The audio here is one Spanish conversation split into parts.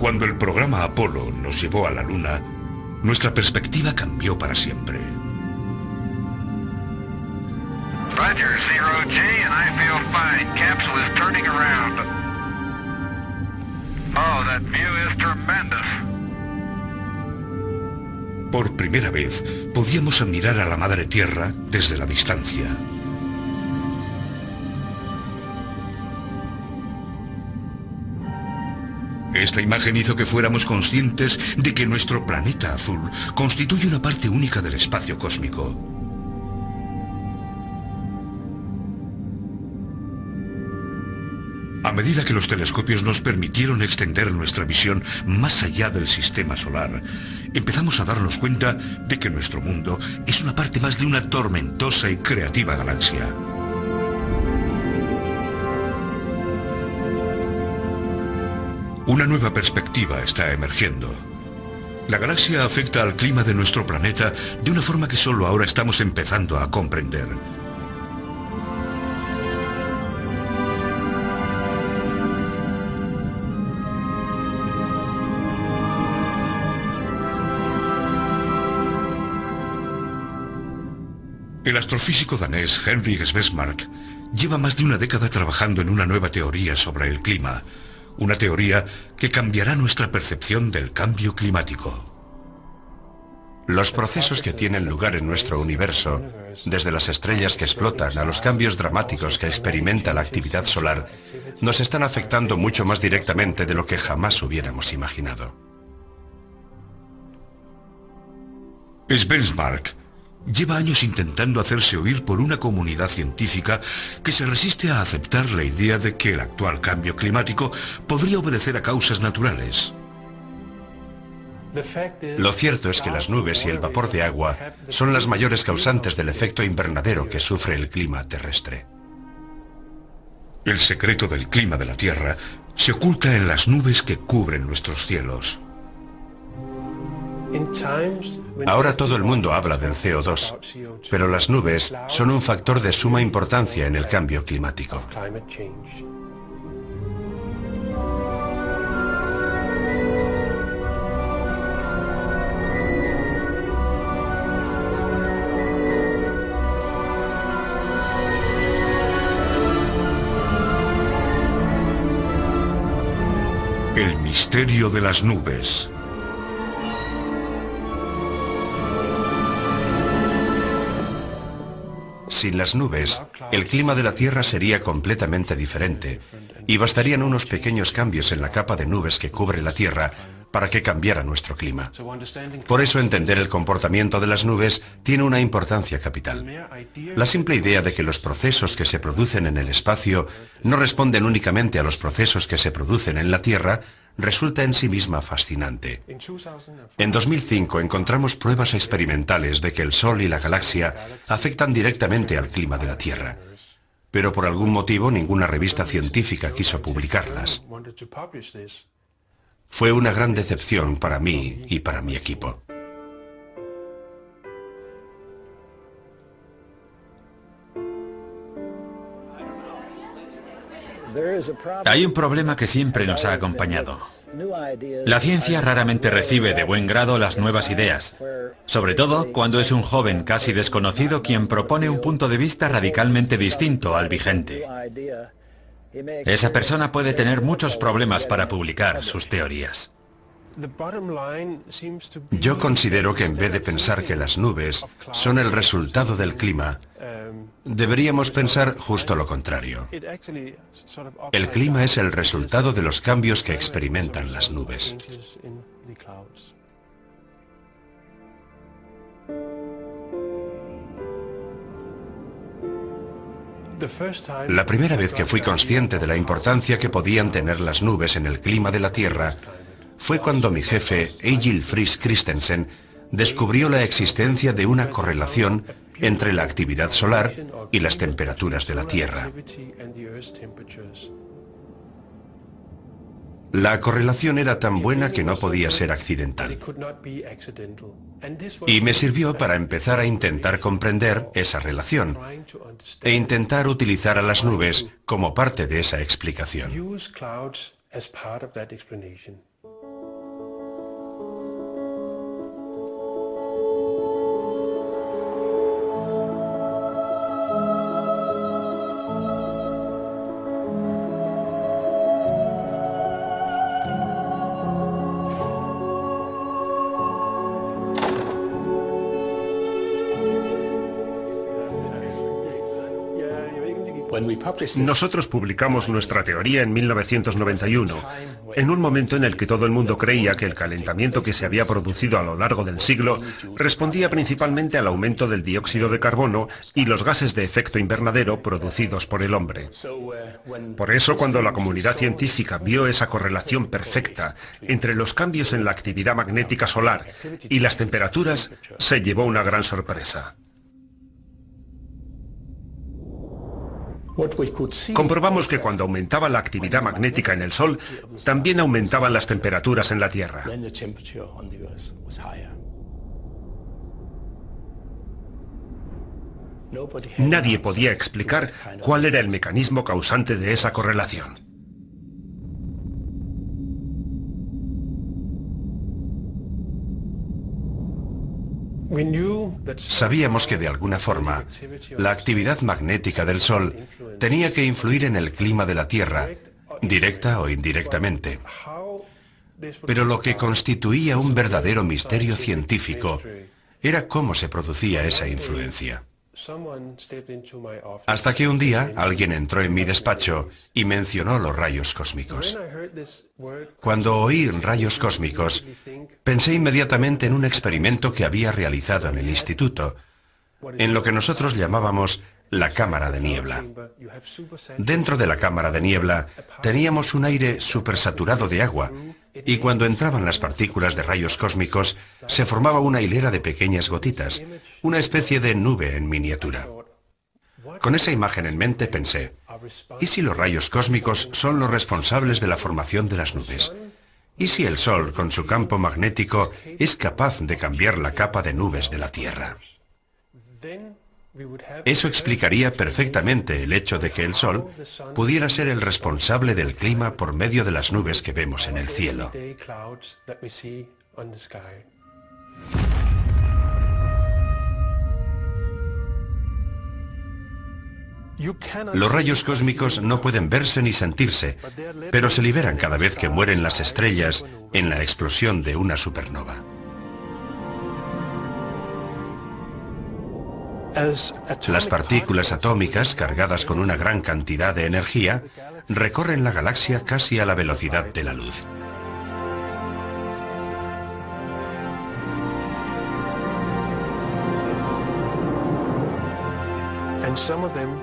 Cuando el programa Apolo nos llevó a la Luna, nuestra perspectiva cambió para siempre. Roger, 0G, and I feel fine. Capsule is turning around. Oh, that view is tremendous. Por primera vez, podíamos admirar a la Madre Tierra desde la distancia. Esta imagen hizo que fuéramos conscientes de que nuestro planeta azul constituye una parte única del espacio cósmico. A medida que los telescopios nos permitieron extender nuestra visión más allá del sistema solar, empezamos a darnos cuenta de que nuestro mundo es una parte más de una tormentosa y creativa galaxia. Una nueva perspectiva está emergiendo. La galaxia afecta al clima de nuestro planeta de una forma que solo ahora estamos empezando a comprender. El astrofísico danés Henrik Svesmark lleva más de una década trabajando en una nueva teoría sobre el clima, una teoría que cambiará nuestra percepción del cambio climático. Los procesos que tienen lugar en nuestro universo, desde las estrellas que explotan a los cambios dramáticos que experimenta la actividad solar, nos están afectando mucho más directamente de lo que jamás hubiéramos imaginado. Svesmark lleva años intentando hacerse oír por una comunidad científica que se resiste a aceptar la idea de que el actual cambio climático podría obedecer a causas naturales. Lo cierto es que las nubes y el vapor de agua son las mayores causantes del efecto invernadero que sufre el clima terrestre. El secreto del clima de la Tierra se oculta en las nubes que cubren nuestros cielos. Ahora todo el mundo habla del CO2, pero las nubes son un factor de suma importancia en el cambio climático. El misterio de las nubes. Sin las nubes, el clima de la Tierra sería completamente diferente y bastarían unos pequeños cambios en la capa de nubes que cubre la Tierra para que cambiara nuestro clima. Por eso entender el comportamiento de las nubes tiene una importancia capital. La simple idea de que los procesos que se producen en el espacio no responden únicamente a los procesos que se producen en la Tierra resulta en sí misma fascinante. En 2005 encontramos pruebas experimentales de que el Sol y la galaxia afectan directamente al clima de la Tierra, pero por algún motivo ninguna revista científica quiso publicarlas. Fue una gran decepción para mí y para mi equipo. Hay un problema que siempre nos ha acompañado. La ciencia raramente recibe de buen grado las nuevas ideas, sobre todo cuando es un joven casi desconocido quien propone un punto de vista radicalmente distinto al vigente. Esa persona puede tener muchos problemas para publicar sus teorías. Yo considero que en vez de pensar que las nubes son el resultado del clima, deberíamos pensar justo lo contrario. El clima es el resultado de los cambios que experimentan las nubes. La primera vez que fui consciente de la importancia que podían tener las nubes en el clima de la Tierra fue cuando mi jefe, Egil Friis Christensen, descubrió la existencia de una correlación entre la actividad solar y las temperaturas de la Tierra. La correlación era tan buena que no podía ser accidental. Y me sirvió para empezar a intentar comprender esa relación e intentar utilizar a las nubes como parte de esa explicación. Nosotros publicamos nuestra teoría en 1991, en un momento en el que todo el mundo creía que el calentamiento que se había producido a lo largo del siglo respondía principalmente al aumento del dióxido de carbono y los gases de efecto invernadero producidos por el hombre. Por eso, cuando la comunidad científica vio esa correlación perfecta entre los cambios en la actividad magnética solar y las temperaturas, se llevó una gran sorpresa. Comprobamos que cuando aumentaba la actividad magnética en el Sol, también aumentaban las temperaturas en la Tierra. Nadie podía explicar cuál era el mecanismo causante de esa correlación. Sabíamos que de alguna forma la actividad magnética del Sol tenía que influir en el clima de la Tierra, directa o indirectamente. Pero lo que constituía un verdadero misterio científico era cómo se producía esa influencia. Hasta que un día alguien entró en mi despacho y mencionó los rayos cósmicos. Cuando oí rayos cósmicos, pensé inmediatamente en un experimento que había realizado en el instituto, en lo que nosotros llamábamos la cámara de niebla. Dentro de la cámara de niebla teníamos un aire supersaturado de agua, y cuando entraban las partículas de rayos cósmicos se formaba una hilera de pequeñas gotitas, una especie de nube en miniatura. Con esa imagen en mente pensé, ¿y si los rayos cósmicos son los responsables de la formación de las nubes? ¿Y si el Sol, con su campo magnético, es capaz de cambiar la capa de nubes de la Tierra? Eso explicaría perfectamente el hecho de que el Sol pudiera ser el responsable del clima por medio de las nubes que vemos en el cielo. Los rayos cósmicos no pueden verse ni sentirse, pero se liberan cada vez que mueren las estrellas en la explosión de una supernova. Las partículas atómicas, cargadas con una gran cantidad de energía, recorren la galaxia casi a la velocidad de la luz.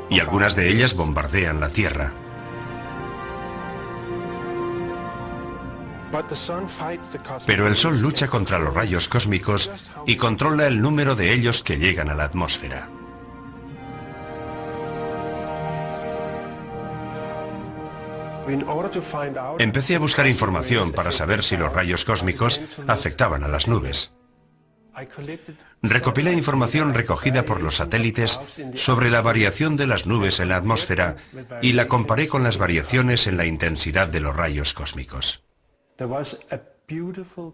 Y algunas de ellas bombardean la Tierra. Pero el Sol lucha contra los rayos cósmicos y controla el número de ellos que llegan a la atmósfera. Empecé a buscar información para saber si los rayos cósmicos afectaban a las nubes. Recopilé información recogida por los satélites sobre la variación de las nubes en la atmósfera y la comparé con las variaciones en la intensidad de los rayos cósmicos.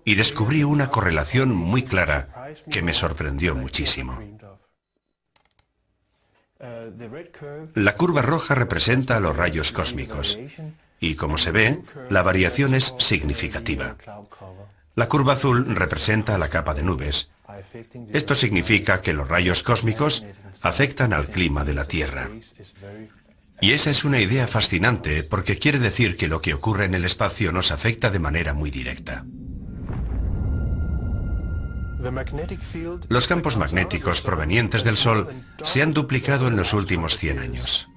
Y descubrí una correlación muy clara que me sorprendió muchísimo. La curva roja representa a los rayos cósmicos y, como se ve, la variación es significativa. La curva azul representa la capa de nubes. Esto significa que los rayos cósmicos afectan al clima de la Tierra. Y esa es una idea fascinante porque quiere decir que lo que ocurre en el espacio nos afecta de manera muy directa. Los campos magnéticos provenientes del Sol se han duplicado en los últimos 100 años.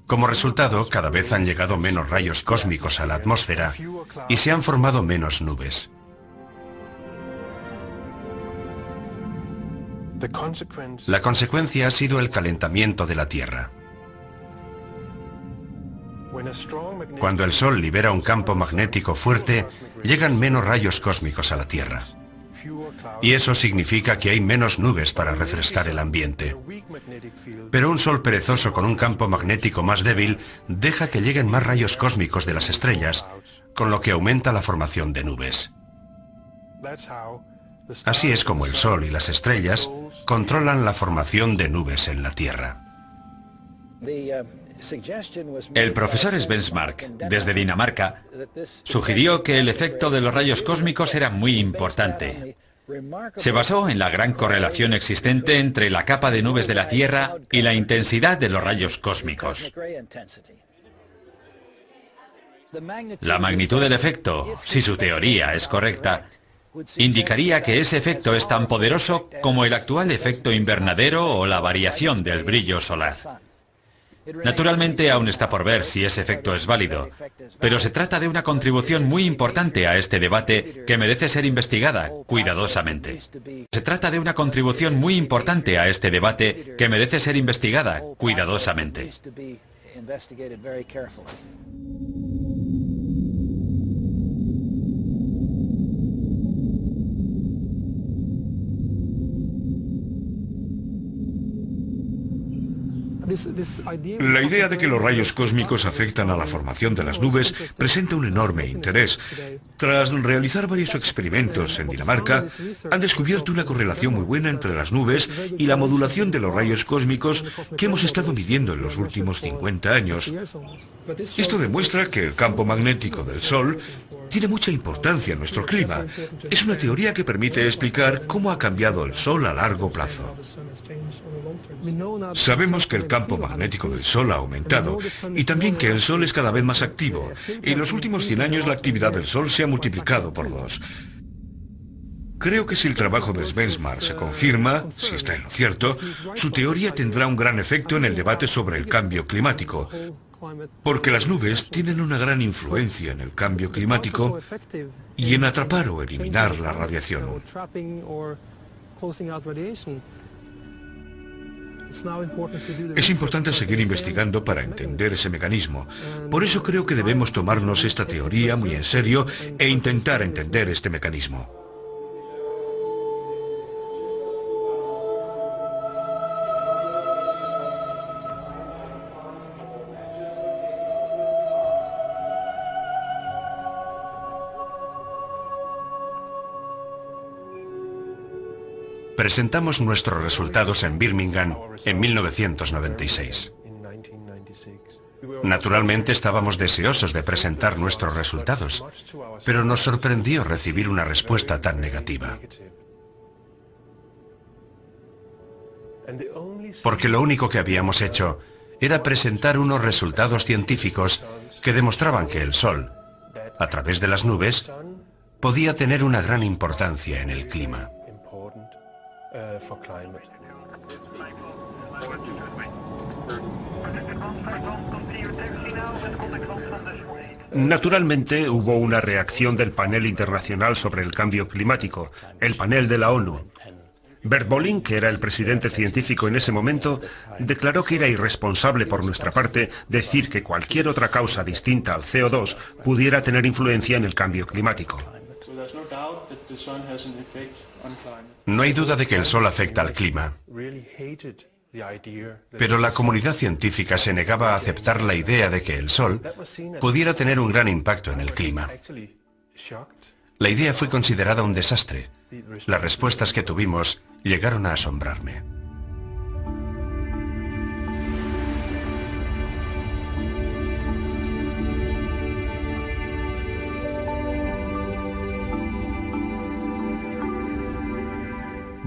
Como resultado, cada vez han llegado menos rayos cósmicos a la atmósfera y se han formado menos nubes. La consecuencia ha sido el calentamiento de la Tierra. Cuando el Sol libera un campo magnético fuerte, llegan menos rayos cósmicos a la Tierra. Y eso significa que hay menos nubes para refrescar el ambiente. Pero un Sol perezoso con un campo magnético más débil deja que lleguen más rayos cósmicos de las estrellas, con lo que aumenta la formación de nubes. Así es como el Sol y las estrellas controlan la formación de nubes en la Tierra. El profesor Svensmark, desde Dinamarca, sugirió que el efecto de los rayos cósmicos era muy importante. Se basó en la gran correlación existente entre la capa de nubes de la Tierra y la intensidad de los rayos cósmicos. La magnitud del efecto, si su teoría es correcta, indicaría que ese efecto es tan poderoso como el actual efecto invernadero o la variación del brillo solar. Naturalmente aún está por ver si ese efecto es válido, pero se trata de una contribución muy importante a este debate que merece ser investigada cuidadosamente. Se trata de una contribución muy importante a este debate que merece ser investigada cuidadosamente. La idea de que los rayos cósmicos afectan a la formación de las nubes presenta un enorme interés. Tras realizar varios experimentos en Dinamarca, han descubierto una correlación muy buena entre las nubes y la modulación de los rayos cósmicos que hemos estado midiendo en los últimos 50 años. Esto demuestra que el campo magnético del Sol tiene mucha importancia en nuestro clima. Es una teoría que permite explicar cómo ha cambiado el Sol a largo plazo. Sabemos que el campo magnético del Sol ha aumentado y también que el Sol es cada vez más activo. En los últimos 100 años la actividad del Sol se ha multiplicado por 2. Creo que si el trabajo de Svensmar se confirma, si está en lo cierto, su teoría tendrá un gran efecto en el debate sobre el cambio climático, porque las nubes tienen una gran influencia en el cambio climático y en atrapar o eliminar la radiación. Es importante seguir investigando para entender ese mecanismo. Por eso creo que debemos tomarnos esta teoría muy en serio e intentar entender este mecanismo. Presentamos nuestros resultados en Birmingham en 1996. Naturalmente estábamos deseosos de presentar nuestros resultados, pero nos sorprendió recibir una respuesta tan negativa. Porque lo único que habíamos hecho era presentar unos resultados científicos que demostraban que el Sol, a través de las nubes, podía tener una gran importancia en el clima. Naturalmente hubo una reacción del panel internacional sobre el cambio climático, el panel de la ONU. Bert Bolin, que era el presidente científico en ese momento, declaró que era irresponsable por nuestra parte decir que cualquier otra causa distinta al CO2 pudiera tener influencia en el cambio climático. No hay duda de que el Sol afecta al clima, pero la comunidad científica se negaba a aceptar la idea de que el Sol pudiera tener un gran impacto en el clima. La idea fue considerada un desastre. Las respuestas que tuvimos llegaron a asombrarme.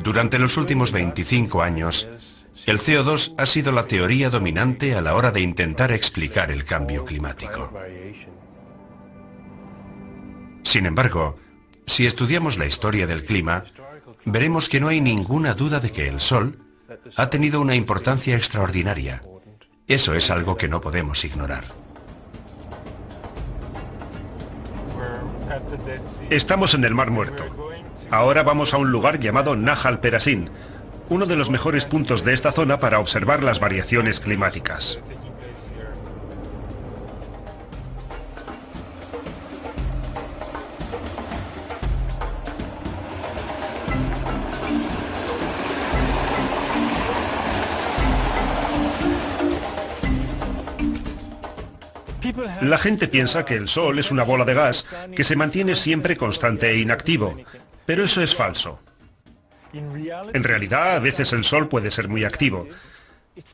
Durante los últimos 25 años, el CO2 ha sido la teoría dominante a la hora de intentar explicar el cambio climático. Sin embargo, si estudiamos la historia del clima, veremos que no hay ninguna duda de que el Sol ha tenido una importancia extraordinaria. Eso es algo que no podemos ignorar. Estamos en el Mar Muerto. Ahora vamos a un lugar llamado Nahal Perashin, uno de los mejores puntos de esta zona para observar las variaciones climáticas. La gente piensa que el Sol es una bola de gas que se mantiene siempre constante e inactivo, pero eso es falso. En realidad, a veces el Sol puede ser muy activo.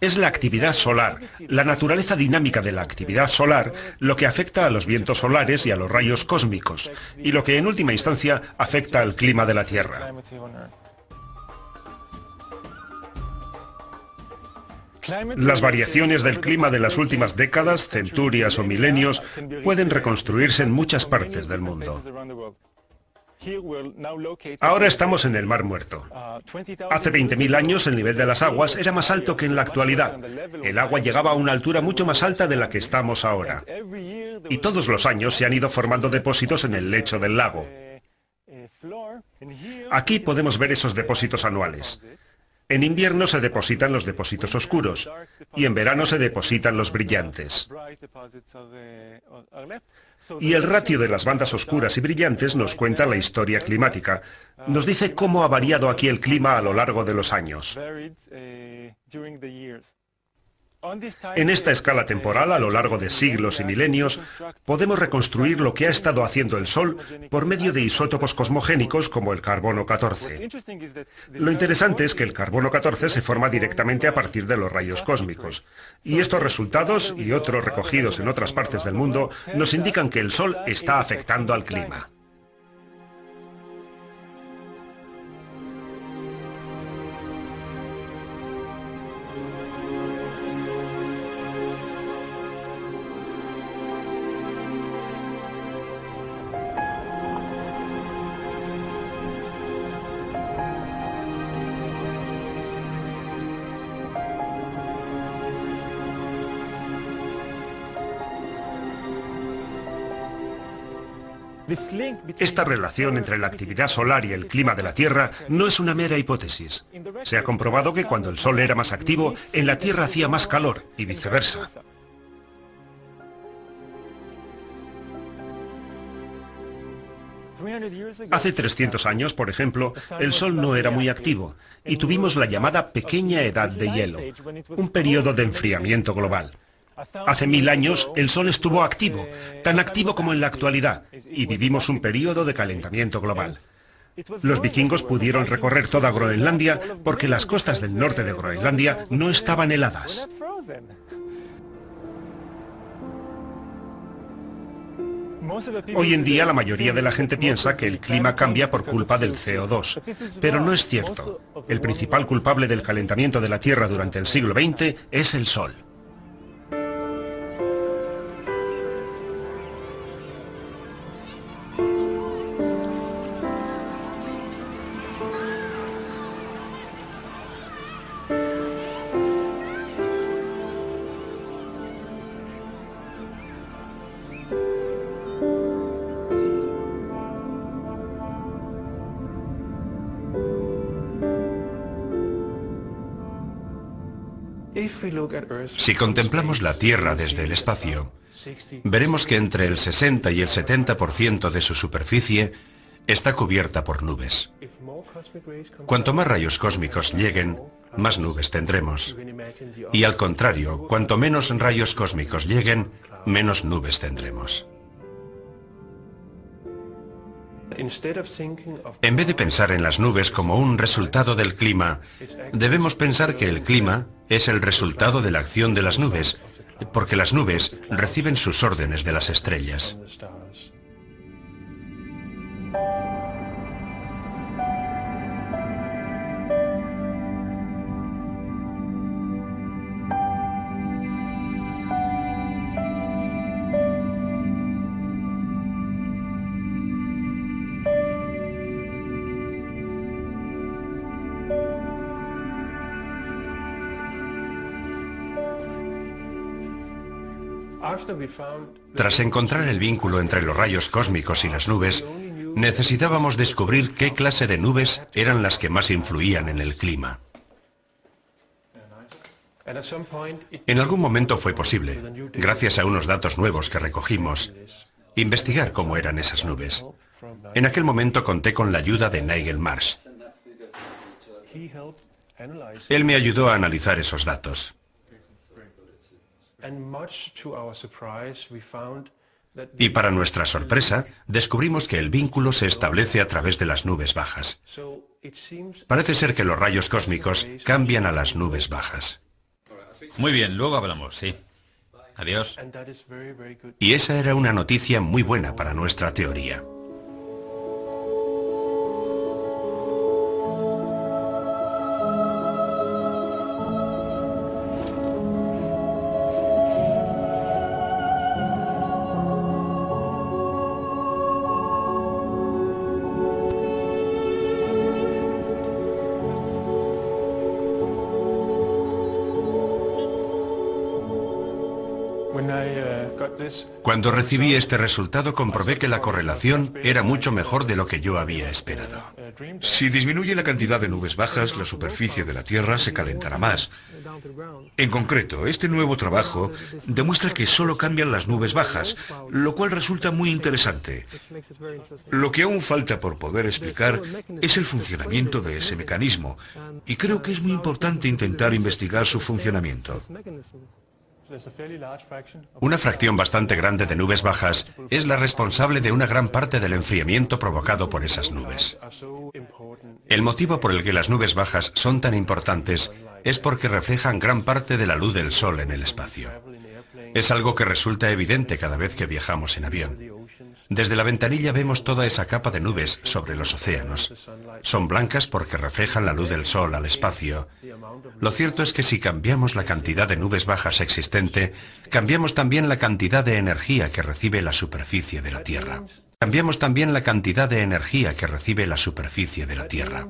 Es la actividad solar, la naturaleza dinámica de la actividad solar, lo que afecta a los vientos solares y a los rayos cósmicos, y lo que en última instancia afecta al clima de la Tierra. Las variaciones del clima de las últimas décadas, centurias o milenios pueden reconstruirse en muchas partes del mundo. Ahora estamos en el Mar Muerto. Hace 20.000 años el nivel de las aguas era más alto que en la actualidad. El agua llegaba a una altura mucho más alta de la que estamos ahora. Y todos los años se han ido formando depósitos en el lecho del lago. Aquí podemos ver esos depósitos anuales. En invierno se depositan los depósitos oscuros y en verano se depositan los brillantes. Y el ratio de las bandas oscuras y brillantes nos cuenta la historia climática. Nos dice cómo ha variado aquí el clima a lo largo de los años. En esta escala temporal, a lo largo de siglos y milenios, podemos reconstruir lo que ha estado haciendo el Sol por medio de isótopos cosmogénicos como el carbono 14. Lo interesante es que el carbono 14 se forma directamente a partir de los rayos cósmicos. Y estos resultados, y otros recogidos en otras partes del mundo, nos indican que el Sol está afectando al clima. Esta relación entre la actividad solar y el clima de la Tierra no es una mera hipótesis. Se ha comprobado que cuando el Sol era más activo, en la Tierra hacía más calor y viceversa. Hace 300 años, por ejemplo, el Sol no era muy activo y tuvimos la llamada pequeña edad de hielo, un periodo de enfriamiento global. Hace 1000 años el Sol estuvo activo, tan activo como en la actualidad, y vivimos un periodo de calentamiento global. Los vikingos pudieron recorrer toda Groenlandia porque las costas del norte de Groenlandia no estaban heladas. Hoy en día la mayoría de la gente piensa que el clima cambia por culpa del CO2, pero no es cierto. El principal culpable del calentamiento de la Tierra durante el siglo XX es el Sol. Si contemplamos la Tierra desde el espacio, veremos que entre el 60 y el 70% de su superficie está cubierta por nubes. Cuanto más rayos cósmicos lleguen, más nubes tendremos. Y al contrario, cuanto menos rayos cósmicos lleguen, menos nubes tendremos. En vez de pensar en las nubes como un resultado del clima, debemos pensar que el clima es el resultado de la acción de las nubes, porque las nubes reciben sus órdenes de las estrellas. Tras encontrar el vínculo entre los rayos cósmicos y las nubes, necesitábamos descubrir qué clase de nubes eran las que más influían en el clima. En algún momento fue posible, gracias a unos datos nuevos que recogimos, investigar cómo eran esas nubes. En aquel momento conté con la ayuda de Nigel Marsh. Él me ayudó a analizar esos datos. Y para nuestra sorpresa, descubrimos que el vínculo se establece a través de las nubes bajas. Parece ser que los rayos cósmicos cambian a las nubes bajas. Muy bien, luego hablamos, sí. Adiós. Y esa era una noticia muy buena para nuestra teoría. Cuando recibí este resultado comprobé que la correlación era mucho mejor de lo que yo había esperado. Si disminuye la cantidad de nubes bajas, la superficie de la Tierra se calentará más. En concreto, este nuevo trabajo demuestra que solo cambian las nubes bajas, lo cual resulta muy interesante. Lo que aún falta por poder explicar es el funcionamiento de ese mecanismo, y creo que es muy importante intentar investigar su funcionamiento. Una fracción bastante grande de nubes bajas es la responsable de una gran parte del enfriamiento provocado por esas nubes. El motivo por el que las nubes bajas son tan importantes es porque reflejan gran parte de la luz del sol en el espacio. Es algo que resulta evidente cada vez que viajamos en avión. Desde la ventanilla vemos toda esa capa de nubes sobre los océanos. Son blancas porque reflejan la luz del sol al espacio. Lo cierto es que si cambiamos la cantidad de nubes bajas existente, cambiamos también la cantidad de energía que recibe la superficie de la Tierra. Cambiamos también la cantidad de energía que recibe la superficie de la Tierra.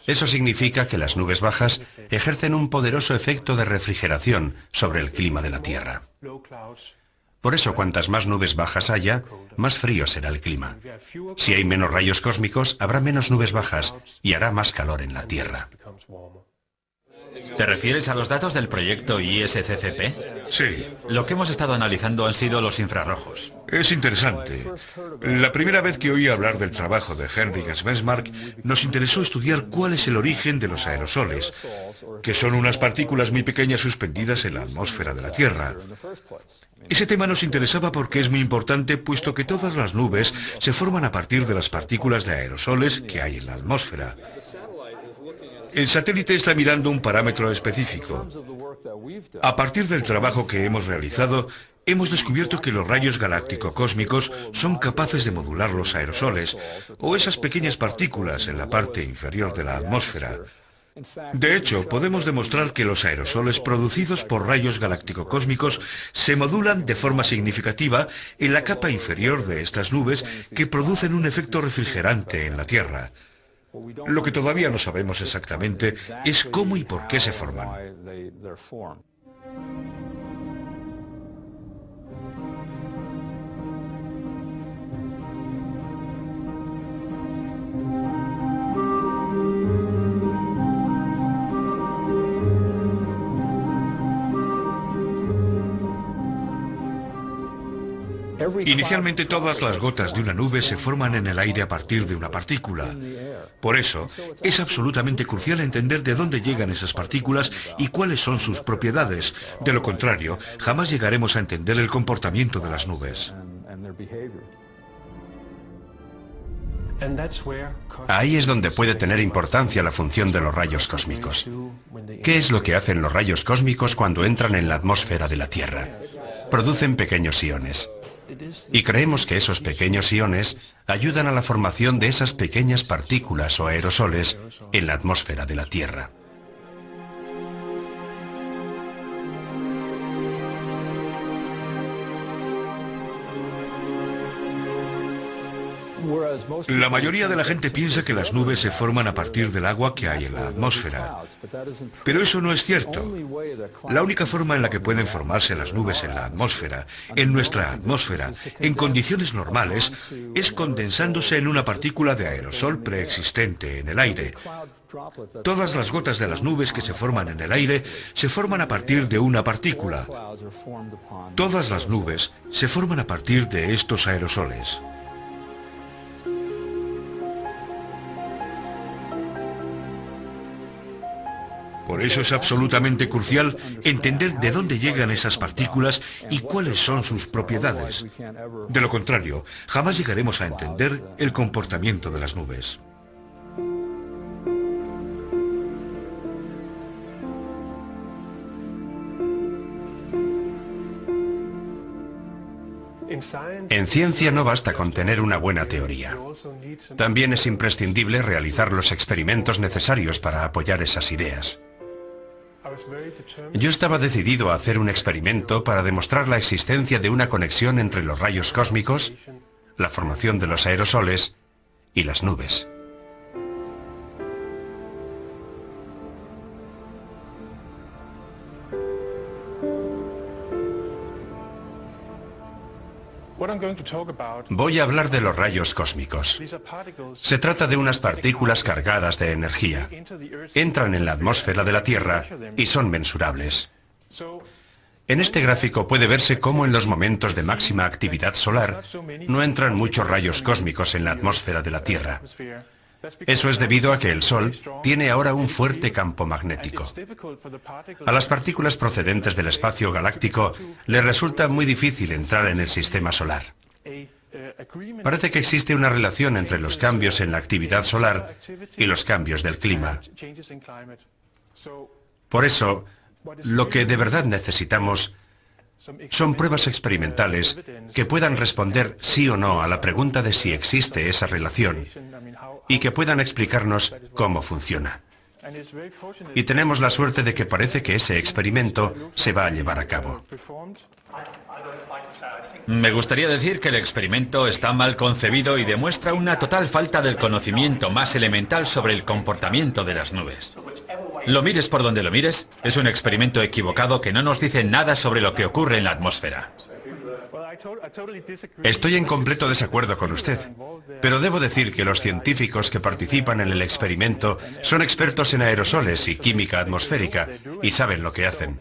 Eso significa que las nubes bajas ejercen un poderoso efecto de refrigeración sobre el clima de la Tierra. Por eso, cuantas más nubes bajas haya, más frío será el clima. Si hay menos rayos cósmicos, habrá menos nubes bajas y hará más calor en la Tierra. ¿Te refieres a los datos del proyecto ISCCP? Sí. Lo que hemos estado analizando han sido los infrarrojos. Es interesante. La primera vez que oí hablar del trabajo de Henrik Svensmark, nos interesó estudiar cuál es el origen de los aerosoles, que son unas partículas muy pequeñas suspendidas en la atmósfera de la Tierra. Ese tema nos interesaba porque es muy importante, puesto que todas las nubes se forman a partir de las partículas de aerosoles que hay en la atmósfera. El satélite está mirando un parámetro específico. A partir del trabajo que hemos realizado, hemos descubierto que los rayos galáctico-cósmicos son capaces de modular los aerosoles, o esas pequeñas partículas en la parte inferior de la atmósfera. De hecho, podemos demostrar que los aerosoles producidos por rayos galáctico-cósmicos se modulan de forma significativa en la capa inferior de estas nubes que producen un efecto refrigerante en la Tierra. Lo que todavía no sabemos exactamente es cómo y por qué se forman. Inicialmente todas las gotas de una nube se forman en el aire a partir de una partícula. Por eso, es absolutamente crucial entender de dónde llegan esas partículas y cuáles son sus propiedades. De lo contrario, jamás llegaremos a entender el comportamiento de las nubes. Ahí es donde puede tener importancia la función de los rayos cósmicos. ¿Qué es lo que hacen los rayos cósmicos cuando entran en la atmósfera de la Tierra? Producen pequeños iones. Y creemos que esos pequeños iones ayudan a la formación de esas pequeñas partículas o aerosoles en la atmósfera de la Tierra. La mayoría de la gente piensa que las nubes se forman a partir del agua que hay en la atmósfera. Pero eso no es cierto. La única forma en la que pueden formarse las nubes en la atmósfera, en nuestra atmósfera, en condiciones normales, es condensándose en una partícula de aerosol preexistente en el aire. Todas las gotas de las nubes que se forman en el aire se forman a partir de una partícula. Todas las nubes se forman a partir de estos aerosoles. Por eso es absolutamente crucial entender de dónde llegan esas partículas y cuáles son sus propiedades. De lo contrario, jamás llegaremos a entender el comportamiento de las nubes. En ciencia no basta con tener una buena teoría. También es imprescindible realizar los experimentos necesarios para apoyar esas ideas. Yo estaba decidido a hacer un experimento para demostrar la existencia de una conexión entre los rayos cósmicos, la formación de los aerosoles y las nubes. Voy a hablar de los rayos cósmicos. Se trata de unas partículas cargadas de energía. Entran en la atmósfera de la Tierra y son mensurables. En este gráfico puede verse cómo en los momentos de máxima actividad solar no entran muchos rayos cósmicos en la atmósfera de la Tierra. Eso es debido a que el Sol tiene ahora un fuerte campo magnético. A las partículas procedentes del espacio galáctico les resulta muy difícil entrar en el sistema solar. Parece que existe una relación entre los cambios en la actividad solar y los cambios del clima. Por eso, lo que de verdad necesitamos son pruebas experimentales que puedan responder sí o no a la pregunta de si existe esa relación y que puedan explicarnos cómo funciona. Y tenemos la suerte de que parece que ese experimento se va a llevar a cabo. Me gustaría decir que el experimento está mal concebido y demuestra una total falta del conocimiento más elemental sobre el comportamiento de las nubes. Lo mires por donde lo mires, es un experimento equivocado que no nos dice nada sobre lo que ocurre en la atmósfera. Estoy en completo desacuerdo con usted, pero debo decir que los científicos que participan en el experimento son expertos en aerosoles y química atmosférica y saben lo que hacen.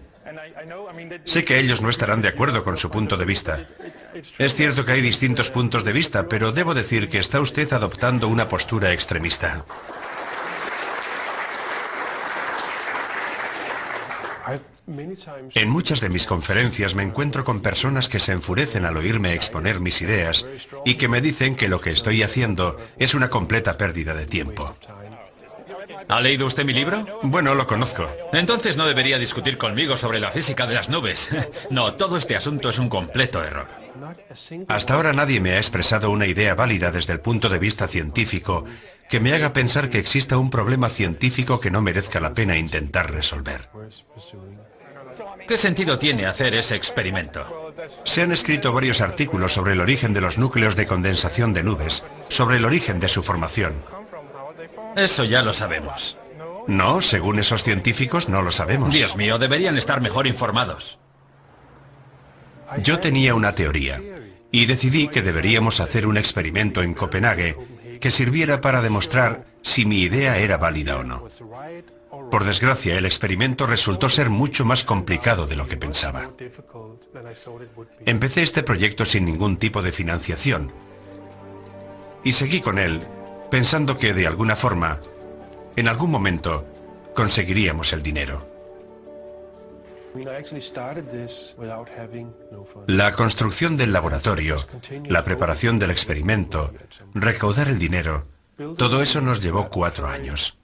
Sé que ellos no estarán de acuerdo con su punto de vista. Es cierto que hay distintos puntos de vista, pero debo decir que está usted adoptando una postura extremista. En muchas de mis conferencias me encuentro con personas que se enfurecen al oírme exponer mis ideas y que me dicen que lo que estoy haciendo es una completa pérdida de tiempo. ¿Ha leído usted mi libro? Bueno, lo conozco. Entonces no debería discutir conmigo sobre la física de las nubes. No, todo este asunto es un completo error. Hasta ahora nadie me ha expresado una idea válida desde el punto de vista científico que me haga pensar que exista un problema científico que no merezca la pena intentar resolver. ¿Qué sentido tiene hacer ese experimento? Se han escrito varios artículos sobre el origen de los núcleos de condensación de nubes, sobre el origen de su formación. Eso ya lo sabemos. No, según esos científicos no lo sabemos. Dios mío, deberían estar mejor informados. Yo tenía una teoría y decidí que deberíamos hacer un experimento en Copenhague que sirviera para demostrar si mi idea era válida o no. Por desgracia, el experimento resultó ser mucho más complicado de lo que pensaba. Empecé este proyecto sin ningún tipo de financiación y seguí con él pensando que, de alguna forma, en algún momento, conseguiríamos el dinero. La construcción del laboratorio, la preparación del experimento, recaudar el dinero, todo eso nos llevó 4 años.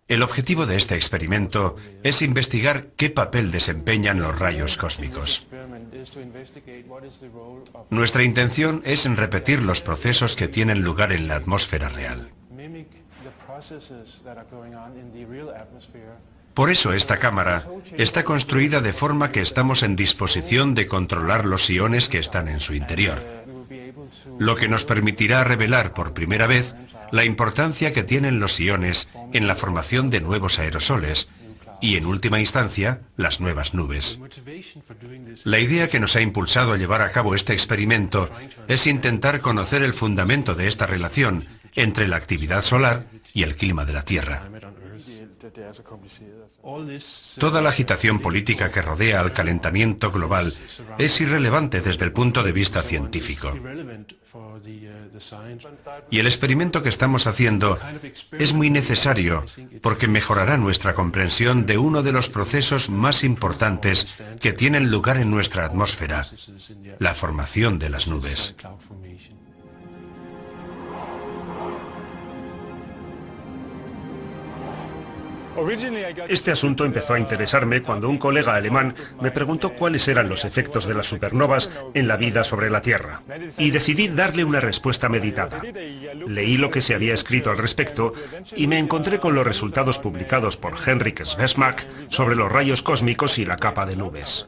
El objetivo de este experimento es investigar qué papel desempeñan los rayos cósmicos. Nuestra intención es repetir los procesos que tienen lugar en la atmósfera real. Por eso esta cámara está construida de forma que estamos en disposición de controlar los iones que están en su interior, lo que nos permitirá revelar por primera vez la importancia que tienen los iones en la formación de nuevos aerosoles y, en última instancia, las nuevas nubes. La idea que nos ha impulsado a llevar a cabo este experimento es intentar conocer el fundamento de esta relación entre la actividad solar y el clima de la Tierra. Toda la agitación política que rodea al calentamiento global es irrelevante desde el punto de vista científico. Y el experimento que estamos haciendo es muy necesario porque mejorará nuestra comprensión de uno de los procesos más importantes que tienen lugar en nuestra atmósfera, la formación de las nubes. Este asunto empezó a interesarme cuando un colega alemán me preguntó cuáles eran los efectos de las supernovas en la vida sobre la Tierra, y decidí darle una respuesta meditada. Leí lo que se había escrito al respecto y me encontré con los resultados publicados por Henrik Svesmak sobre los rayos cósmicos y la capa de nubes.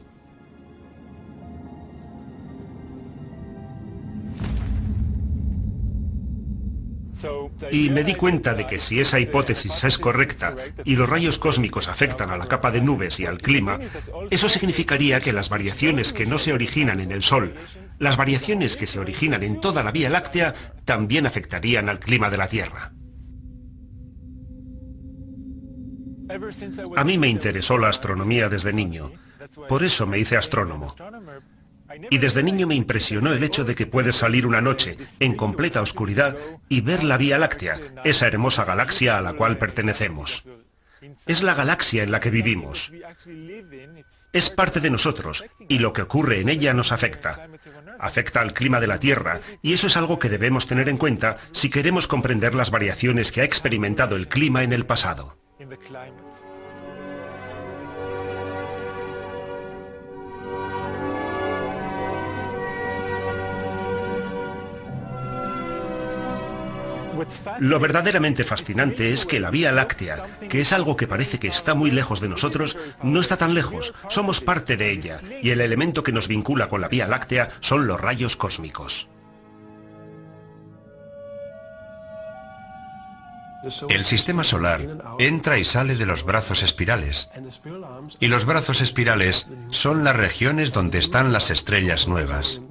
Y me di cuenta de que si esa hipótesis es correcta y los rayos cósmicos afectan a la capa de nubes y al clima, eso significaría que las variaciones que no se originan en el Sol, las variaciones que se originan en toda la Vía Láctea, también afectarían al clima de la Tierra. A mí me interesó la astronomía desde niño, por eso me hice astrónomo. Y desde niño me impresionó el hecho de que puedes salir una noche en completa oscuridad y ver la Vía Láctea, esa hermosa galaxia a la cual pertenecemos. Es la galaxia en la que vivimos. Es parte de nosotros y lo que ocurre en ella nos afecta. Afecta al clima de la Tierra y eso es algo que debemos tener en cuenta si queremos comprender las variaciones que ha experimentado el clima en el pasado. Lo verdaderamente fascinante es que la Vía Láctea, que es algo que parece que está muy lejos de nosotros, no está tan lejos, somos parte de ella, y el elemento que nos vincula con la Vía Láctea son los rayos cósmicos. El sistema solar entra y sale de los brazos espirales, y los brazos espirales son las regiones donde están las estrellas nuevas.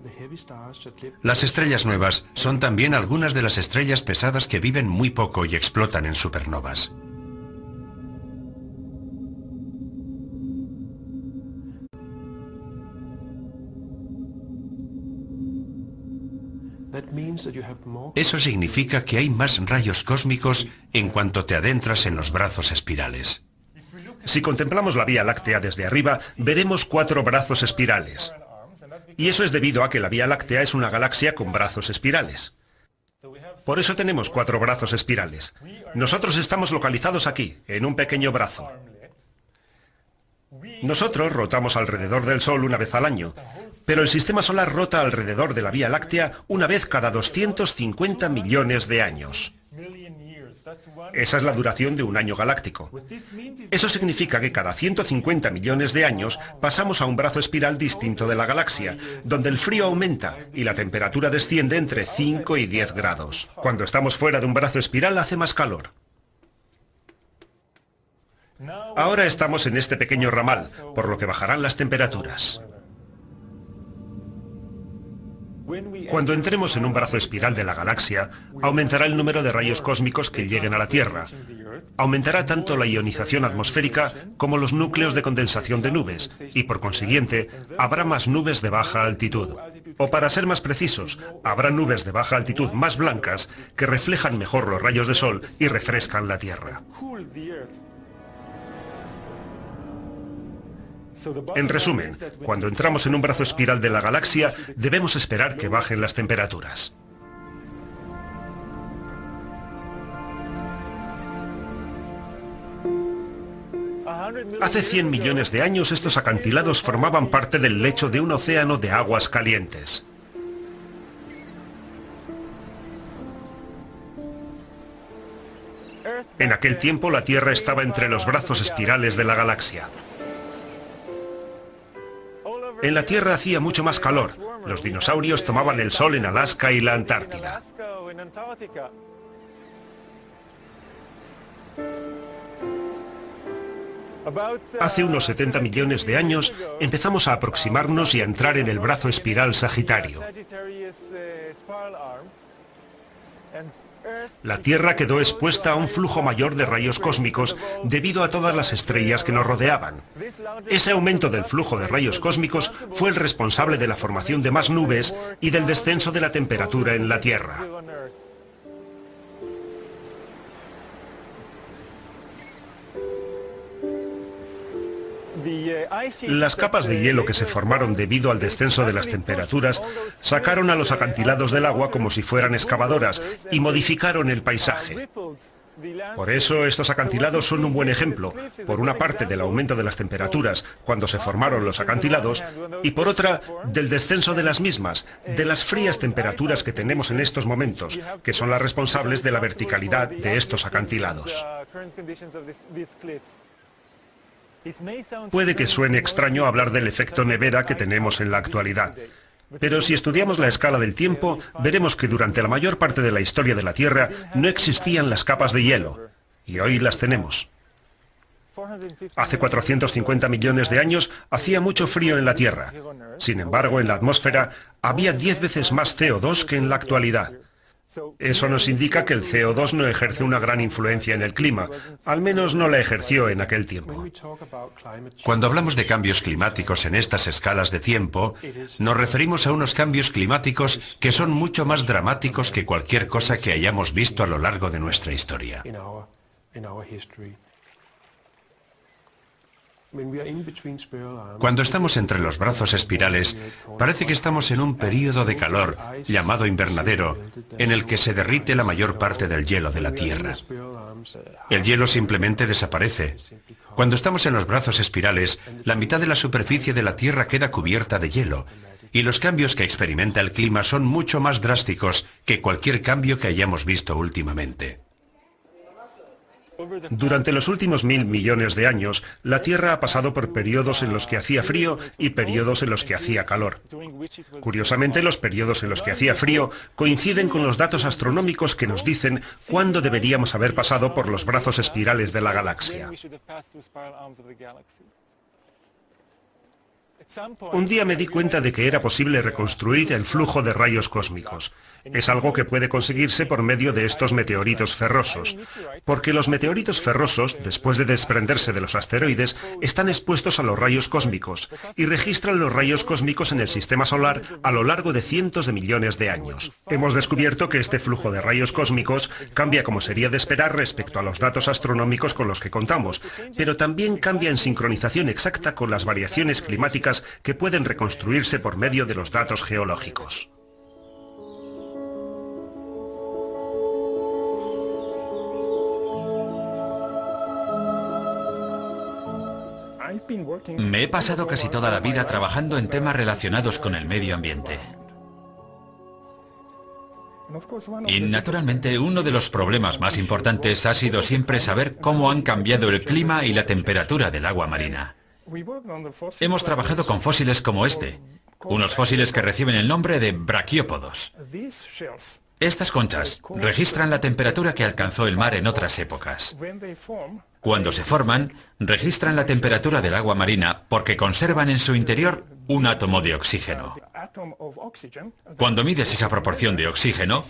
Las estrellas nuevas son también algunas de las estrellas pesadas que viven muy poco y explotan en supernovas. Eso significa que hay más rayos cósmicos en cuanto te adentras en los brazos espirales. Si contemplamos la Vía Láctea desde arriba, veremos 4 brazos espirales. Y eso es debido a que la Vía Láctea es una galaxia con brazos espirales. Por eso tenemos 4 brazos espirales. Nosotros estamos localizados aquí, en un pequeño brazo. Nosotros rotamos alrededor del Sol una vez al año, pero el sistema solar rota alrededor de la Vía Láctea una vez cada 250 millones de años. Esa es la duración de un año galáctico. Eso significa que cada 150 millones de años pasamos a un brazo espiral distinto de la galaxia, donde el frío aumenta y la temperatura desciende entre 5 y 10 grados. Cuando estamos fuera de un brazo espiral hace más calor. Ahora estamos en este pequeño ramal, por lo que bajarán las temperaturas. Cuando entremos en un brazo espiral de la galaxia, aumentará el número de rayos cósmicos que lleguen a la Tierra. Aumentará tanto la ionización atmosférica como los núcleos de condensación de nubes, y por consiguiente, habrá más nubes de baja altitud. O para ser más precisos, habrá nubes de baja altitud más blancas que reflejan mejor los rayos de sol y refrescan la Tierra. En resumen, cuando entramos en un brazo espiral de la galaxia, debemos esperar que bajen las temperaturas. Hace 100 millones de años estos acantilados formaban parte del lecho de un océano de aguas calientes. En aquel tiempo la Tierra estaba entre los brazos espirales de la galaxia. En la Tierra hacía mucho más calor. Los dinosaurios tomaban el sol en Alaska y la Antártida. Hace unos 70 millones de años empezamos a aproximarnos y a entrar en el brazo espiral Sagitario. La Tierra quedó expuesta a un flujo mayor de rayos cósmicos debido a todas las estrellas que nos rodeaban. Ese aumento del flujo de rayos cósmicos fue el responsable de la formación de más nubes y del descenso de la temperatura en la Tierra. Las capas de hielo que se formaron debido al descenso de las temperaturas sacaron a los acantilados del agua como si fueran excavadoras y modificaron el paisaje. Por eso estos acantilados son un buen ejemplo, por una parte del aumento de las temperaturas cuando se formaron los acantilados y por otra del descenso de las mismas, de las frías temperaturas que tenemos en estos momentos, que son las responsables de la verticalidad de estos acantilados. Puede que suene extraño hablar del efecto nevera que tenemos en la actualidad. Pero si estudiamos la escala del tiempo, veremos que durante la mayor parte de la historia de la Tierra no existían las capas de hielo, y hoy las tenemos. Hace 450 millones de años hacía mucho frío en la Tierra. Sin embargo, en la atmósfera había 10 veces más CO2 que en la actualidad. Eso nos indica que el CO2 no ejerce una gran influencia en el clima, al menos no la ejerció en aquel tiempo. Cuando hablamos de cambios climáticos en estas escalas de tiempo, nos referimos a unos cambios climáticos que son mucho más dramáticos que cualquier cosa que hayamos visto a lo largo de nuestra historia. Cuando estamos entre los brazos espirales, parece que estamos en un período de calor, llamado invernadero, en el que se derrite la mayor parte del hielo de la Tierra. El hielo simplemente desaparece. Cuando estamos en los brazos espirales, la mitad de la superficie de la Tierra queda cubierta de hielo, y los cambios que experimenta el clima son mucho más drásticos que cualquier cambio que hayamos visto últimamente. Durante los últimos 1000 millones de años, la Tierra ha pasado por periodos en los que hacía frío y periodos en los que hacía calor. Curiosamente, los periodos en los que hacía frío coinciden con los datos astronómicos que nos dicen cuándo deberíamos haber pasado por los brazos espirales de la galaxia. Un día me di cuenta de que era posible reconstruir el flujo de rayos cósmicos. Es algo que puede conseguirse por medio de estos meteoritos ferrosos, porque los meteoritos ferrosos, después de desprenderse de los asteroides, están expuestos a los rayos cósmicos y registran los rayos cósmicos en el sistema solar a lo largo de cientos de millones de años. Hemos descubierto que este flujo de rayos cósmicos cambia como sería de esperar respecto a los datos astronómicos con los que contamos, pero también cambia en sincronización exacta con las variaciones climáticas que pueden reconstruirse por medio de los datos geológicos. Me he pasado casi toda la vida trabajando en temas relacionados con el medio ambiente. Y naturalmente uno de los problemas más importantes ha sido siempre saber cómo han cambiado el clima y la temperatura del agua marina. Hemos trabajado con fósiles como este, unos fósiles que reciben el nombre de braquiópodos. Estas conchas registran la temperatura que alcanzó el mar en otras épocas. Cuando se forman, registran la temperatura del agua marina porque conservan en su interior un átomo de oxígeno. Cuando mides esa proporción de oxígeno,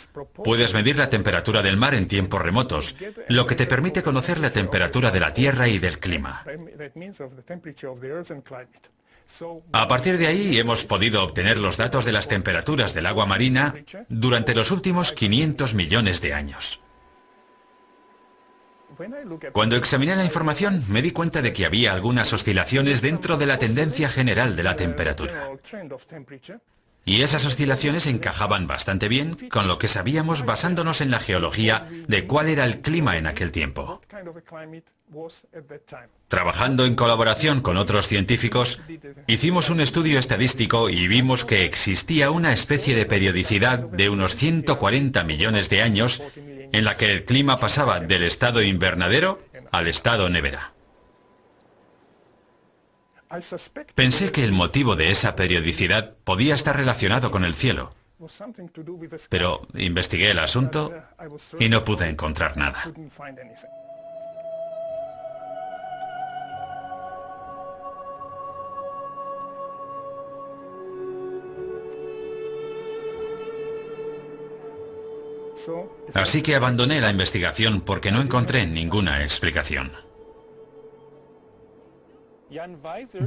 puedes medir la temperatura del mar en tiempos remotos, lo que te permite conocer la temperatura de la Tierra y del clima. A partir de ahí hemos podido obtener los datos de las temperaturas del agua marina durante los últimos 500 millones de años. Cuando examiné la información, me di cuenta de que había algunas oscilaciones dentro de la tendencia general de la temperatura. Y esas oscilaciones encajaban bastante bien con lo que sabíamos basándonos en la geología de cuál era el clima en aquel tiempo. Trabajando en colaboración con otros científicos, hicimos un estudio estadístico y vimos que existía una especie de periodicidad de unos 140 millones de años en la que el clima pasaba del estado invernadero al estado nevera. Pensé que el motivo de esa periodicidad podía estar relacionado con el cielo, pero investigué el asunto y no pude encontrar nada. Así que abandoné la investigación porque no encontré ninguna explicación.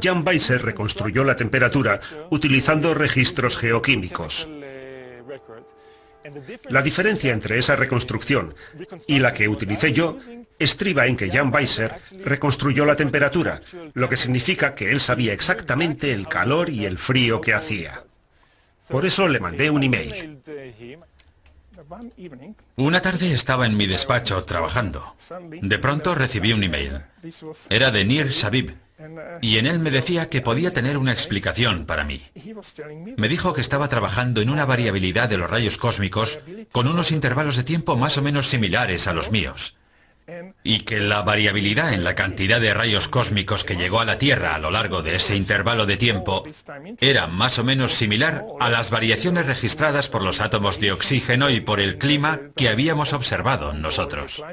Jan Weiser reconstruyó la temperatura utilizando registros geoquímicos. La diferencia entre esa reconstrucción y la que utilicé yo estriba en que Jan Weiser reconstruyó la temperatura, lo que significa que él sabía exactamente el calor y el frío que hacía. Por eso le mandé un email. Una tarde estaba en mi despacho trabajando. De pronto recibí un email. Era de Nir Shabib, y en él me decía que podía tener una explicación para mí. Me dijo que estaba trabajando en una variabilidad de los rayos cósmicos con unos intervalos de tiempo más o menos similares a los míos, y que la variabilidad en la cantidad de rayos cósmicos que llegó a la Tierra a lo largo de ese intervalo de tiempo era más o menos similar a las variaciones registradas por los átomos de oxígeno y por el clima que habíamos observado nosotros.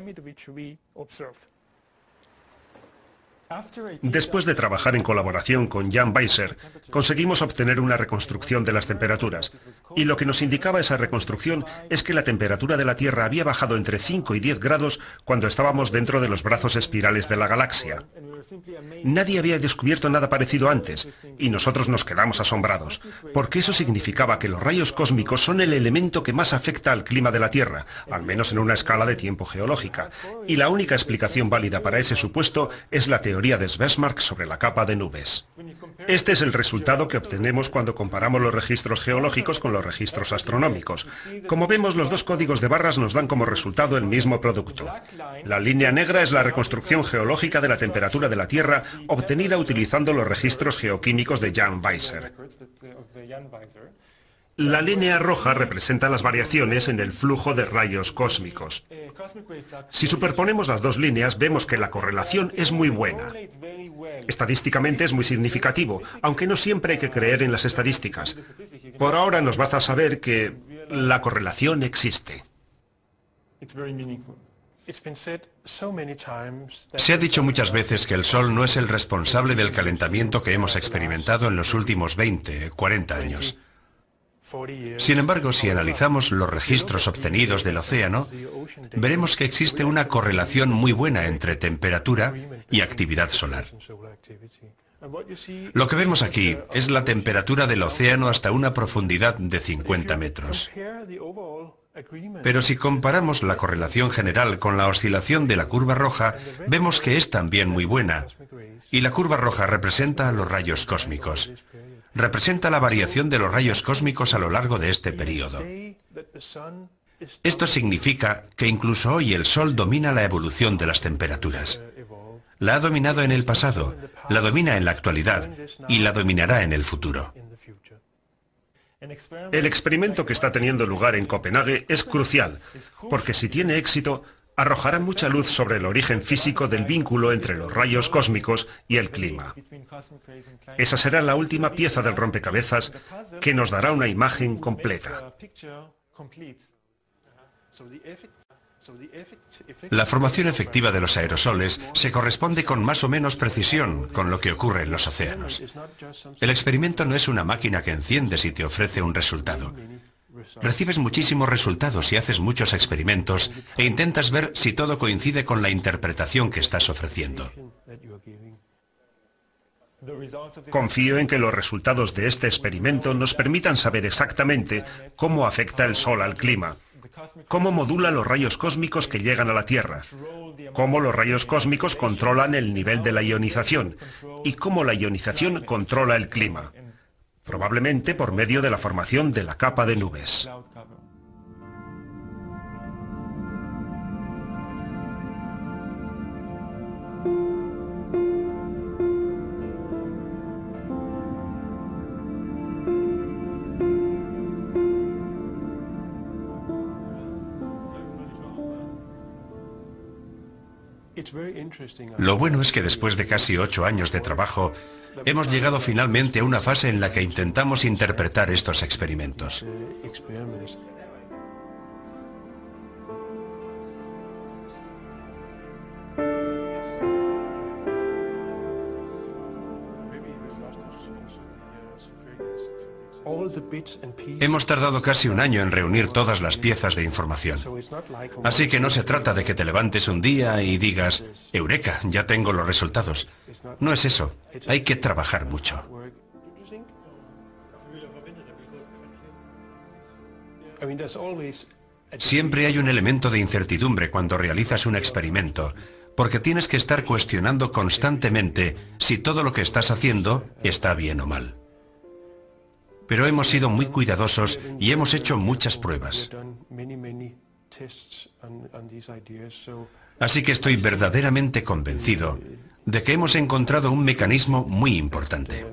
Después de trabajar en colaboración con Jan Weiser, conseguimos obtener una reconstrucción de las temperaturas. Y lo que nos indicaba esa reconstrucción es que la temperatura de la Tierra había bajado entre 5 y 10 grados cuando estábamos dentro de los brazos espirales de la galaxia. Nadie había descubierto nada parecido antes, y nosotros nos quedamos asombrados, porque eso significaba que los rayos cósmicos son el elemento que más afecta al clima de la Tierra, al menos en una escala de tiempo geológica. Y la única explicación válida para ese supuesto es la teoría de Schwarzschild sobre la capa de nubes. Este es el resultado que obtenemos cuando comparamos los registros geológicos con los registros astronómicos. Como vemos, los dos códigos de barras nos dan como resultado el mismo producto. La línea negra es la reconstrucción geológica de la temperatura de la Tierra obtenida utilizando los registros geoquímicos de Jan Weiser. La línea roja representa las variaciones en el flujo de rayos cósmicos. Si superponemos las dos líneas, vemos que la correlación es muy buena. Estadísticamente es muy significativo, aunque no siempre hay que creer en las estadísticas. Por ahora nos basta saber que la correlación existe. Se ha dicho muchas veces que el Sol no es el responsable del calentamiento que hemos experimentado en los últimos 20, 40 años. Sin embargo, si analizamos los registros obtenidos del océano, veremos que existe una correlación muy buena entre temperatura y actividad solar. Lo que vemos aquí es la temperatura del océano hasta una profundidad de 50 metros. Pero si comparamos la correlación general con la oscilación de la curva roja, vemos que es también muy buena. Y la curva roja representa a los rayos cósmicos. Representa la variación de los rayos cósmicos a lo largo de este periodo. Esto significa que incluso hoy el Sol domina la evolución de las temperaturas. La ha dominado en el pasado, la domina en la actualidad y la dominará en el futuro. El experimento que está teniendo lugar en Copenhague es crucial, porque si tiene éxito, arrojará mucha luz sobre el origen físico del vínculo entre los rayos cósmicos y el clima. Esa será la última pieza del rompecabezas que nos dará una imagen completa. La formación efectiva de los aerosoles se corresponde con más o menos precisión con lo que ocurre en los océanos. El experimento no es una máquina que enciendes y te ofrece un resultado. Recibes muchísimos resultados y haces muchos experimentos e intentas ver si todo coincide con la interpretación que estás ofreciendo. Confío en que los resultados de este experimento nos permitan saber exactamente cómo afecta el Sol al clima, cómo modula los rayos cósmicos que llegan a la Tierra, cómo los rayos cósmicos controlan el nivel de la ionización y cómo la ionización controla el clima, probablemente por medio de la formación de la capa de nubes. Lo bueno es que después de casi 8 años de trabajo, hemos llegado finalmente a una fase en la que intentamos interpretar estos experimentos. Hemos tardado casi un año en reunir todas las piezas de información. Así que no se trata de que te levantes un día y digas, ¡Eureka! Ya tengo los resultados. No es eso. Hay que trabajar mucho. Siempre hay un elemento de incertidumbre cuando realizas un experimento, porque tienes que estar cuestionando constantemente si todo lo que estás haciendo está bien o mal. pero hemos sido muy cuidadosos y hemos hecho muchas pruebas. Así que estoy verdaderamente convencido de que hemos encontrado un mecanismo muy importante.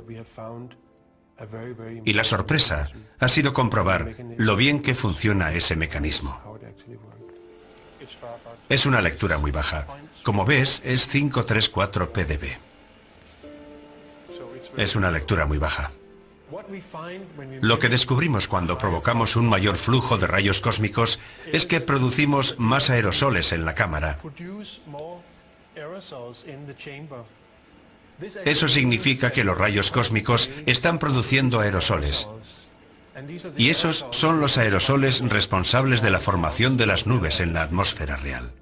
Y la sorpresa ha sido comprobar lo bien que funciona ese mecanismo. Es una lectura muy baja. Como ves, es 534 pdb. Es una lectura muy baja. Lo que descubrimos cuando provocamos un mayor flujo de rayos cósmicos es que producimos más aerosoles en la cámara. Eso significa que los rayos cósmicos están produciendo aerosoles. Y esos son los aerosoles responsables de la formación de las nubes en la atmósfera real.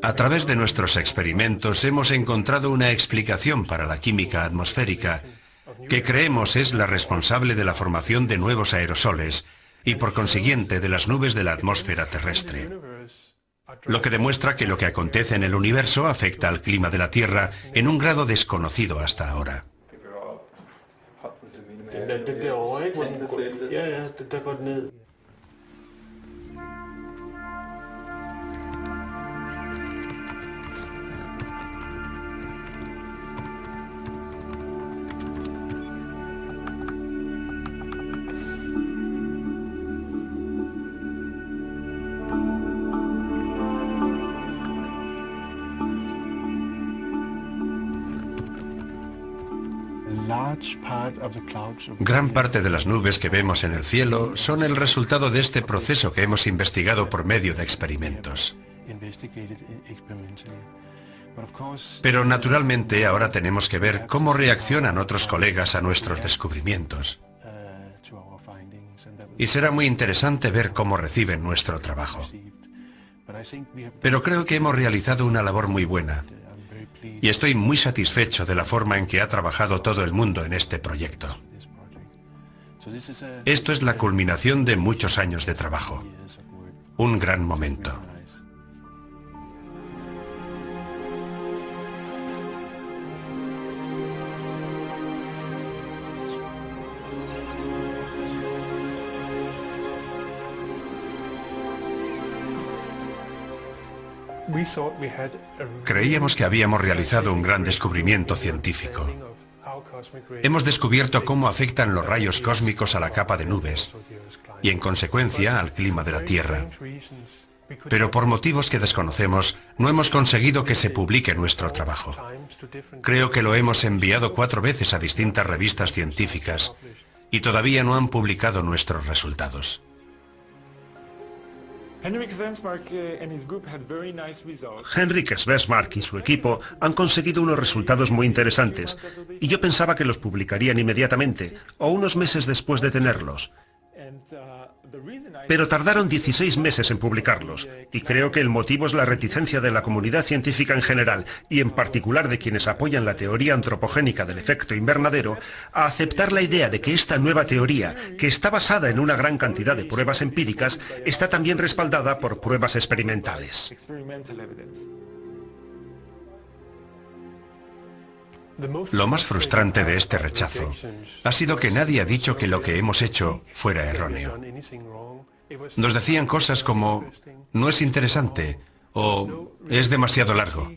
A través de nuestros experimentos hemos encontrado una explicación para la química atmosférica que creemos es la responsable de la formación de nuevos aerosoles y por consiguiente de las nubes de la atmósfera terrestre. Lo que demuestra que lo que acontece en el universo afecta al clima de la Tierra en un grado desconocido hasta ahora. Gran parte de las nubes que vemos en el cielo son el resultado de este proceso que hemos investigado por medio de experimentos. Pero naturalmente ahora tenemos que ver cómo reaccionan otros colegas a nuestros descubrimientos. Y será muy interesante ver cómo reciben nuestro trabajo. Pero creo que hemos realizado una labor muy buena. Y estoy muy satisfecho de la forma en que ha trabajado todo el mundo en este proyecto. Esto es la culminación de muchos años de trabajo. Un gran momento. Creíamos que habíamos realizado un gran descubrimiento científico. Hemos descubierto cómo afectan los rayos cósmicos a la capa de nubes y, en consecuencia, al clima de la Tierra. Pero por motivos que desconocemos, no hemos conseguido que se publique nuestro trabajo. Creo que lo hemos enviado 4 veces a distintas revistas científicas y todavía no han publicado nuestros resultados. Henrik Svensmark y su equipo han conseguido unos resultados muy interesantes, y yo pensaba que los publicarían inmediatamente, o unos meses después de tenerlos. Pero tardaron 16 meses en publicarlos, y creo que el motivo es la reticencia de la comunidad científica en general, y en particular de quienes apoyan la teoría antropogénica del efecto invernadero, a aceptar la idea de que esta nueva teoría, que está basada en una gran cantidad de pruebas empíricas, está también respaldada por pruebas experimentales. Lo más frustrante de este rechazo ha sido que nadie ha dicho que lo que hemos hecho fuera erróneo. Nos decían cosas como, no es interesante, o es demasiado largo.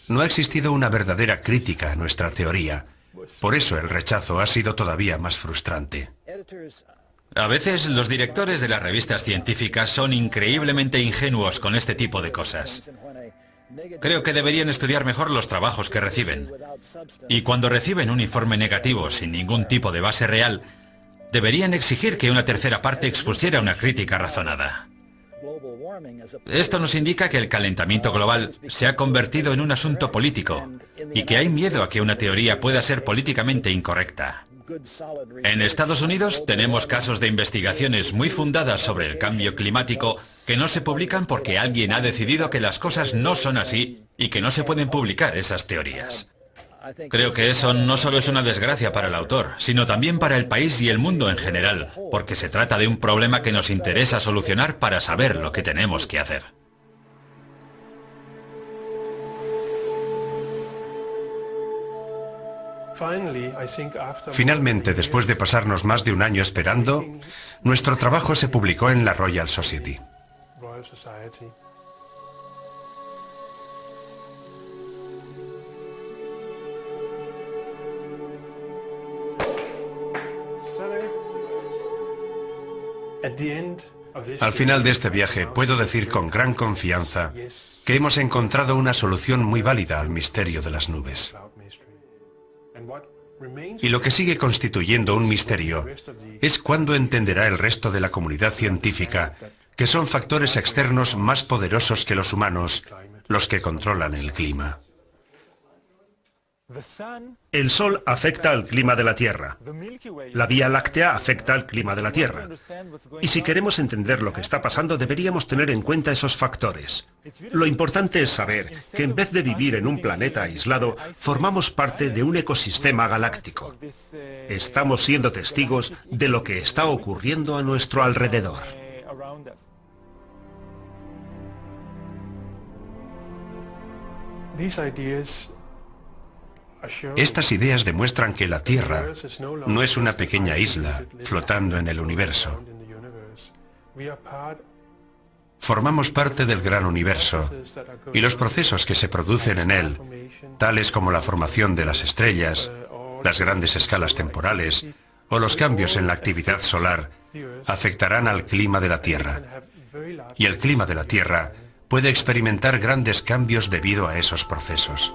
No ha existido una verdadera crítica a nuestra teoría. Por eso el rechazo ha sido todavía más frustrante. A veces los directores de las revistas científicas son increíblemente ingenuos con este tipo de cosas. Creo que deberían estudiar mejor los trabajos que reciben. Y cuando reciben un informe negativo sin ningún tipo de base real, deberían exigir que una tercera parte expusiera una crítica razonada. Esto nos indica que el calentamiento global se ha convertido en un asunto político y que hay miedo a que una teoría pueda ser políticamente incorrecta. En Estados Unidos tenemos casos de investigaciones muy fundadas sobre el cambio climático que no se publican porque alguien ha decidido que las cosas no son así y que no se pueden publicar esas teorías. Creo que eso no solo es una desgracia para el autor, sino también para el país y el mundo en general, porque se trata de un problema que nos interesa solucionar para saber lo que tenemos que hacer. Finalmente, después de pasarnos más de un año esperando, nuestro trabajo se publicó en la Royal Society. Al final de este viaje puedo decir con gran confianza que hemos encontrado una solución muy válida al misterio de las nubes. Y lo que sigue constituyendo un misterio es cuándo entenderá el resto de la comunidad científica que son factores externos más poderosos que los humanos los que controlan el clima. El Sol afecta al clima de la Tierra. La Vía Láctea afecta al clima de la Tierra. Y si queremos entender lo que está pasando, deberíamos tener en cuenta esos factores. Lo importante es saber que en vez de vivir en un planeta aislado, formamos parte de un ecosistema galáctico. Estamos siendo testigos de lo que está ocurriendo a nuestro alrededor. Estas ideas demuestran que la Tierra no es una pequeña isla flotando en el universo. Formamos parte del gran universo y los procesos que se producen en él, tales como la formación de las estrellas, las grandes escalas temporales o los cambios en la actividad solar, afectarán al clima de la Tierra. Y el clima de la Tierra puede experimentar grandes cambios debido a esos procesos.